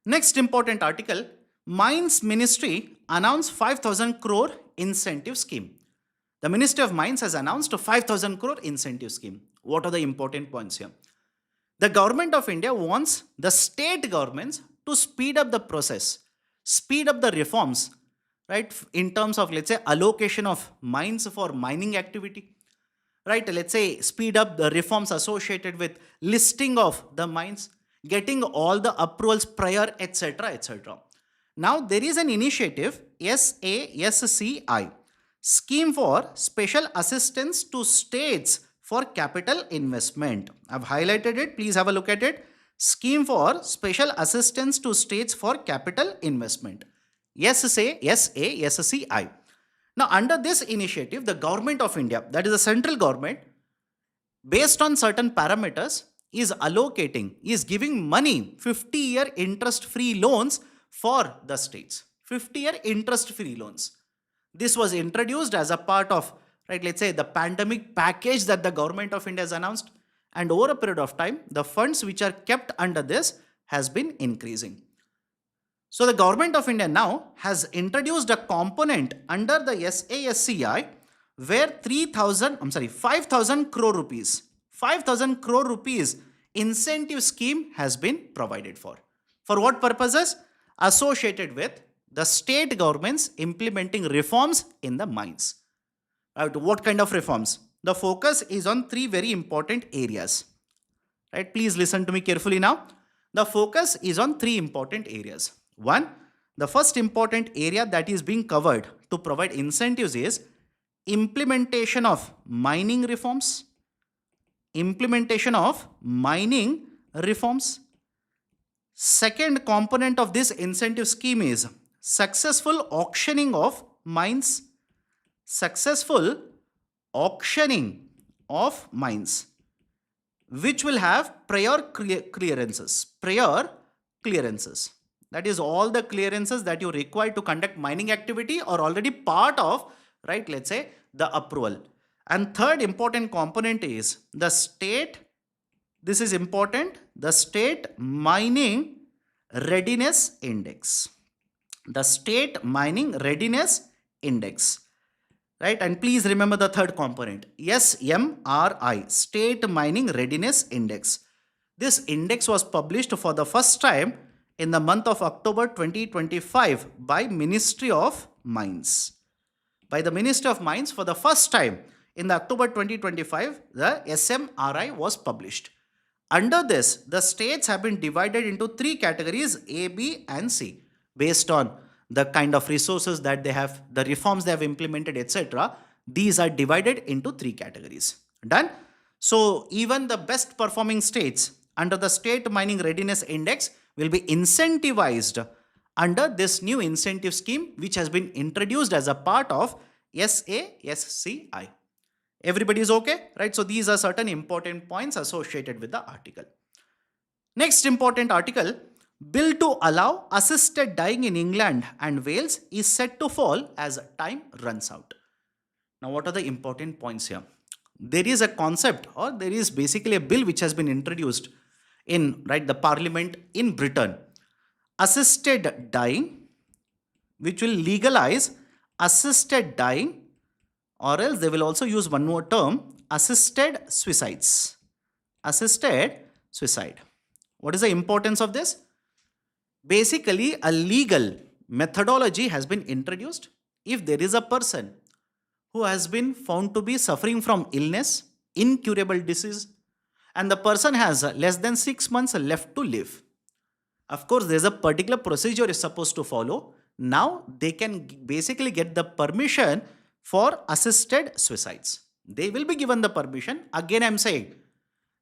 Next important article, Mines Ministry announced 5,000 crore incentive scheme. The Ministry of Mines has announced a 5,000 crore incentive scheme. What are the important points here? The government of India wants the state governments to speed up the process, speed up the reforms, in terms of, let's say, allocation of mines for mining activity, let's say, speed up the reforms associated with listing of the mines, getting all the approvals prior, etc., etc. Now, there is an initiative, SASCI, Scheme for Special Assistance to States for Capital Investment. I've highlighted it. Please have a look at it. Scheme for Special Assistance to States for Capital Investment. SASCI. Now, under this initiative, the government of India, that is the central government, based on certain parameters, is allocating, is giving money, 50-year interest-free loans for the states. 50-year interest-free loans. This was introduced as a part of, let's say, the pandemic package that the government of India has announced. And over a period of time, the funds which are kept under this has been increasing. So the government of India now has introduced a component under the SASCI where 5,000 crore rupees, 5,000 crore rupees incentive scheme has been provided for. For what purposes? Associated with the state governments implementing reforms in the mines. What kind of reforms? The focus is on three very important areas. Please listen to me carefully now. The focus is on three important areas. One, the first important area that is being covered to provide incentives is implementation of mining reforms. Implementation of mining reforms. Second component of this incentive scheme is successful auctioning of mines. Successful auctioning of mines, which will have prior clearances. Prior clearances. That is, all the clearances that you require to conduct mining activity are already part of, let's say, the approval. And third important component is the state This is important. The State Mining Readiness Index. The State Mining Readiness Index. Right? And please remember the third component, SMRI, State Mining Readiness Index. This index was published for the first time in the month of October 2025 by Ministry of Mines. By the Ministry of Mines, for the first time in the October 2025, the SMRI was published. Under this, the states have been divided into three categories, A, B and C, based on the kind of resources that they have, the reforms they have implemented, etc. These are divided into three categories. Done? So even the best performing states under the State Mining Readiness Index will be incentivized under this new incentive scheme which has been introduced as a part of SASCI. Everybody is okay, right? So these are certain important points associated with the article. Next important article, bill to allow assisted dying in England and Wales is set to fall as time runs out. Now what are the important points here? There is a concept, or there is basically a bill which has been introduced in the parliament in Britain. Assisted dying, which will legalize assisted dying, or else they will also use one more term, assisted suicides. Assisted suicide. What is the importance of this? Basically, a legal methodology has been introduced. If there is a person who has been found to be suffering from illness, incurable disease, and the person has less than 6 months left to live. Of course, there is a particular procedure is supposed to follow. Now, they can basically get the permission for assisted suicides. They will be given the permission. Again, I am saying,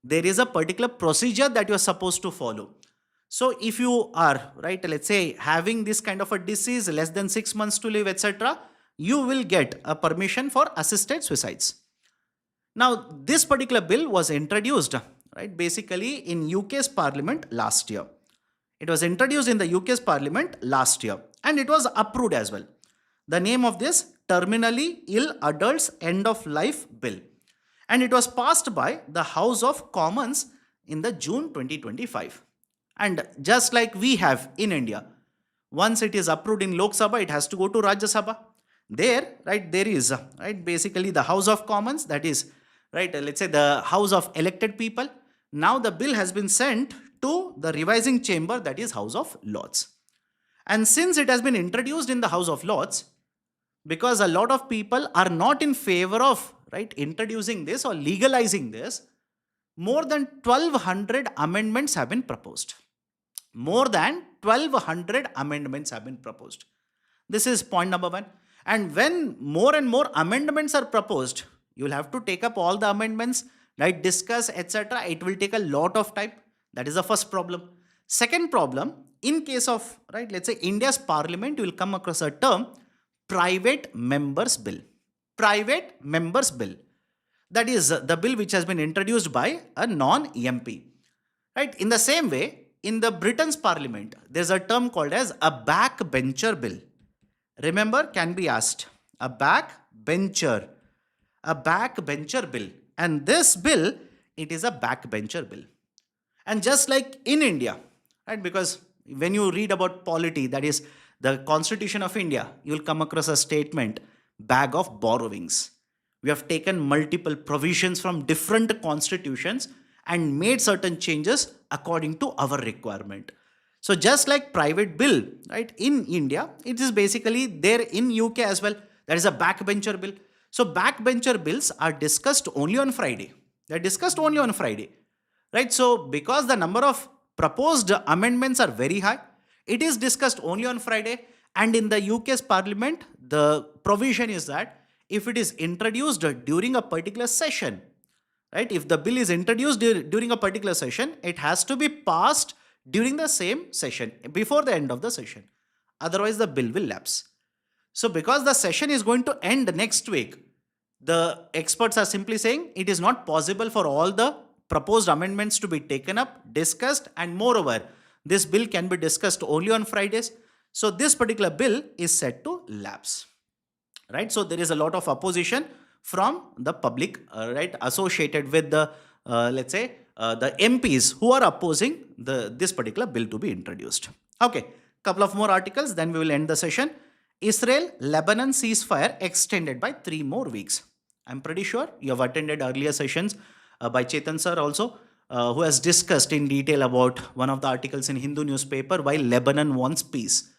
there is a particular procedure that you are supposed to follow. So, if you are, let's say, having this kind of a disease, less than 6 months to live, etc., you will get a permission for assisted suicides. Now, this particular bill was introduced, basically in UK's parliament last year. It was introduced in the UK's parliament last year and it was approved as well. The name of this, Terminally Ill Adults End of Life Bill. And it was passed by the House of Commons in the June 2025. And just like we have in India, once it is approved in Lok Sabha, it has to go to Rajya Sabha. There, there is, basically the House of Commons, that is, let's say the House of Elected People. Now the bill has been sent to the revising chamber, that is House of Lords. And since it has been introduced in the House of Lords, because a lot of people are not in favor of introducing this or legalizing this, more than 1200 amendments have been proposed. More than 1200 amendments have been proposed. This is point number one. And when more and more amendments are proposed, you will have to take up all the amendments, discuss, etc. It will take a lot of time. That is the first problem. Second problem, in case of, let's say India's parliament, you will come across a term, private members bill. Private members bill. That is the bill which has been introduced by a non-MP. In the same way, in the Britain's parliament, there is a term called as a backbencher bill. Remember, can be asked, a backbencher bill. And this bill, it is a backbencher bill. And just like in India, because when you read about polity, that is the Constitution of India, you will come across a statement, bag of borrowings. We have taken multiple provisions from different constitutions and made certain changes according to our requirement. So just like private bill, in India, it is basically there in UK as well. There is a backbencher bill. So backbencher bills are discussed only on Friday. They are discussed only on Friday. So because the number of proposed amendments are very high, it is discussed only on Friday. And in the UK's parliament, the provision is that if it is introduced during a particular session, if the bill is introduced during a particular session, it has to be passed during the same session, before the end of the session. Otherwise, the bill will lapse. So because the session is going to end next week, the experts are simply saying it is not possible for all the proposed amendments to be taken up, discussed, and moreover, this bill can be discussed only on Fridays. So this particular bill is set to lapse. So there is a lot of opposition from the public, associated with the the MPs who are opposing this particular bill to be introduced. Okay, couple of more articles, then we will end the session. Israel, Lebanon ceasefire extended by 3 more weeks. I'm pretty sure you have attended earlier sessions by Chetan Sir also, who has discussed in detail about one of the articles in Hindu newspaper why Lebanon wants peace.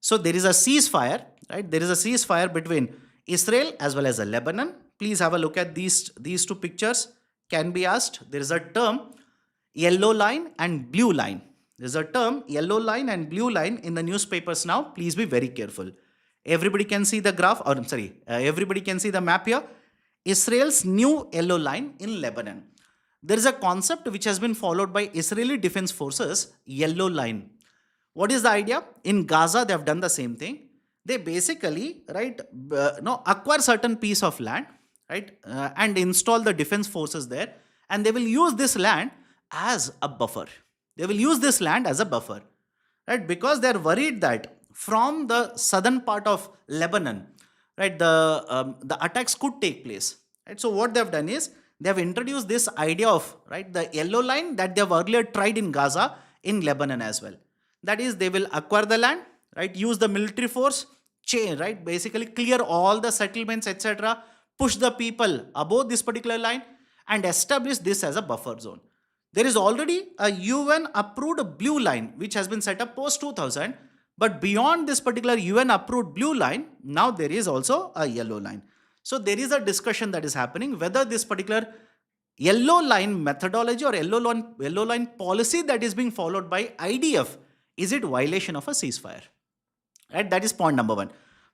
So there is a ceasefire, right? There is a ceasefire between Israel as well as Lebanon. Please have a look at these two pictures. Can be asked. There is a term yellow line and blue line. There is a term yellow line and blue line in the newspapers now. Please be very careful. Everybody can see the graph, or everybody can see the map here. Israel's new yellow line in Lebanon. There is a concept which has been followed by Israeli Defense Forces, yellow line. What is the idea? In Gaza, they have done the same thing. They basically, acquire certain piece of land, right, and install the defense forces there, and they will use this land as a buffer. They will use this land as a buffer, right, because they are worried that from the southern part of Lebanon, right, the attacks could take place, right. So what they have done is they have introduced this idea of, right, the yellow line that they have earlier tried in Gaza, in Lebanon as well. That is, they will acquire the land, right, use the military force, right, basically clear all the settlements, etc., push the people above this particular line and establish this as a buffer zone. There is already a UN approved blue line which has been set up post 2000, but beyond this particular UN approved blue line, now there is also a yellow line. So there is a discussion that is happening whether this particular yellow line methodology or yellow line policy that is being followed by IDF, is it violation of a ceasefire? Right, that is point number 1.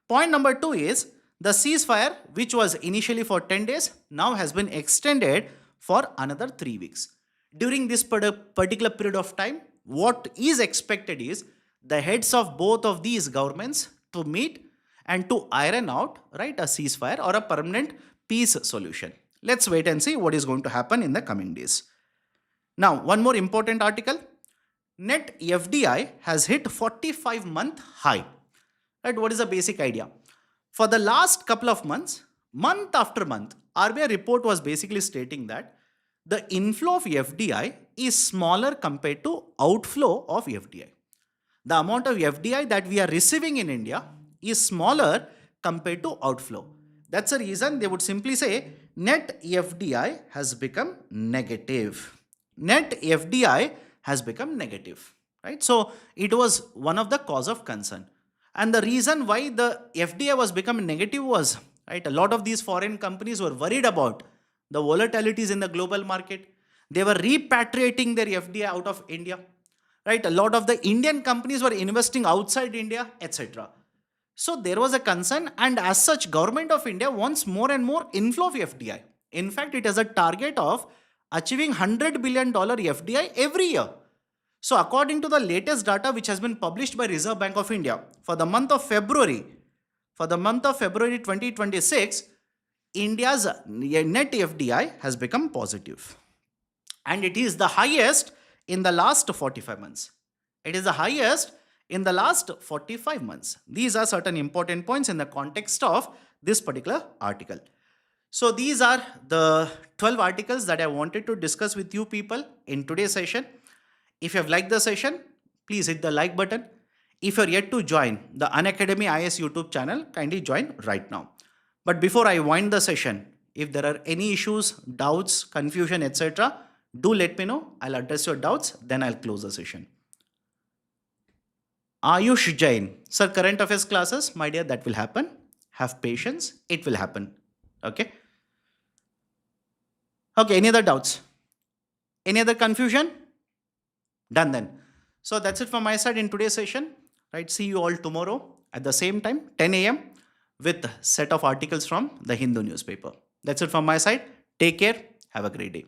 Point number 2 is the ceasefire, which was initially for 10 days, now has been extended for another 3 weeks. During this particular period of time, what is expected is the heads of both of these governments to meet and to iron out, right, a ceasefire or a permanent peace solution. Let's wait and see what is going to happen in the coming days. Now, one more important article. Net FDI has hit 45-month high. Right, what is the basic idea? For the last couple of months, month after month, RBI report was basically stating that the inflow of FDI is smaller compared to outflow of FDI. The amount of FDI that we are receiving in India is smaller compared to outflow. That's the reason they would simply say net FDI has become negative. Net FDI has become negative, right? So it was one of the cause of concern. And the reason why the FDI was becoming negative was, right, a lot of these foreign companies were worried about the volatilities in the global market. They were repatriating their FDI out of India, right? A lot of the Indian companies were investing outside India, etc. So there was a concern, and as such, Government of India wants more and more inflow of FDI. In fact, it has a target of achieving $100 billion FDI every year. So according to the latest data which has been published by Reserve Bank of India, for the month of February 2026, India's net FDI has become positive. And it is the highest in the last 45 months. It is the highest in the last 45 months. These are certain important points in the context of this particular article. So these are the 12 articles that I wanted to discuss with you people in today's session. If you have liked the session, please hit the like button. If you're yet to join the Unacademy IS YouTube channel, kindly join right now. But before I wind the session, if there are any issues, doubts, confusion, etc., do let me know. I'll address your doubts, then I'll close the session. Ayush Jain, sir, current affairs classes, my dear, that will happen. Have patience, it will happen. Okay. Okay, any other doubts? Any other confusion? Done then. So that's it from my side in today's session. Right, see you all tomorrow at the same time, 10 a.m. with a set of articles from the Hindu newspaper. That's it from my side. Take care. Have a great day.